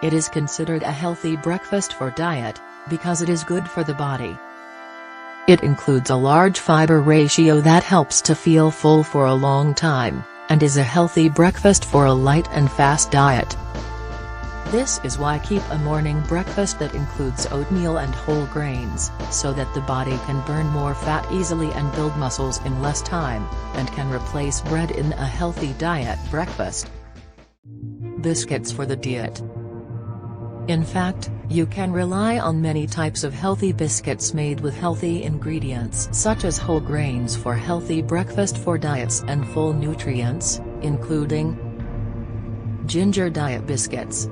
It is considered a healthy breakfast for diet, because it is good for the body. It includes a large fiber ratio that helps to feel full for a long time, and is a healthy breakfast for a light and fast diet. This is why keep a morning breakfast that includes oatmeal and whole grains, so that the body can burn more fat easily and build muscles in less time, and can replace bread in a healthy diet breakfast. Biscuits for the diet. In fact, you can rely on many types of healthy biscuits made with healthy ingredients such as whole grains for healthy breakfast for diets and full nutrients, including ginger diet biscuits.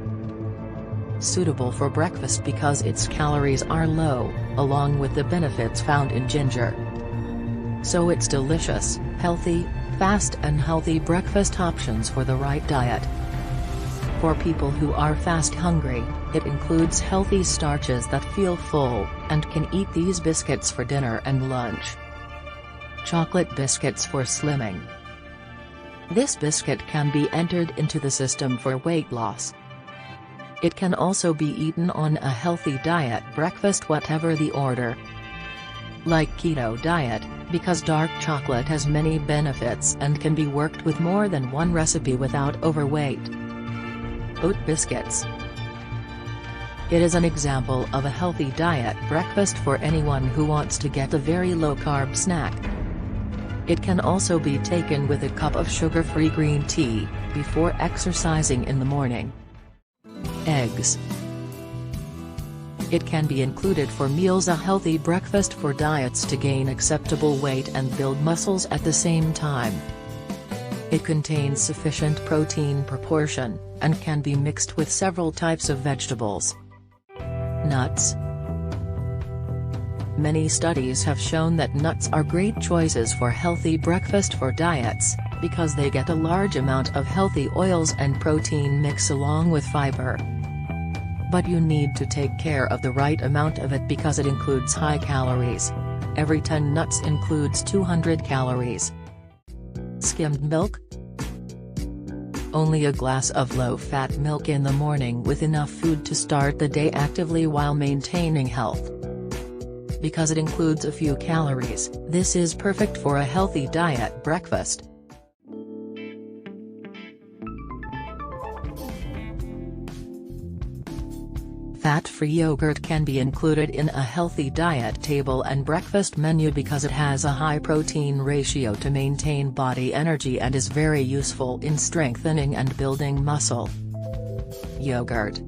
Suitable for breakfast because its calories are low, along with the benefits found in ginger. So it's delicious, healthy, fast and healthy breakfast options for the right diet. For people who are fast hungry, it includes healthy starches that feel full, and can eat these biscuits for dinner and lunch. Chocolate biscuits for slimming. This biscuit can be entered into the system for weight loss. It can also be eaten on a healthy diet breakfast, whatever the order. Like keto diet, because dark chocolate has many benefits and can be worked with more than one recipe without overweight. Oat biscuits. It is an example of a healthy diet breakfast for anyone who wants to get a very low-carb snack. It can also be taken with a cup of sugar-free green tea, before exercising in the morning. Eggs. It can be included for meals, a healthy breakfast for diets to gain acceptable weight and build muscles at the same time. It contains sufficient protein proportion, and can be mixed with several types of vegetables. Nuts. Many studies have shown that nuts are great choices for healthy breakfast for diets, because they get a large amount of healthy oils and protein mix along with fiber. But you need to take care of the right amount of it because it includes high calories. Every 10 nuts includes 200 calories. Skimmed milk. Only a glass of low-fat milk in the morning with enough food to start the day actively while maintaining health. Because it includes a few calories, this is perfect for a healthy diet breakfast. Fat-free yogurt can be included in a healthy diet table and breakfast menu because it has a high protein ratio to maintain body energy and is very useful in strengthening and building muscle. Yogurt.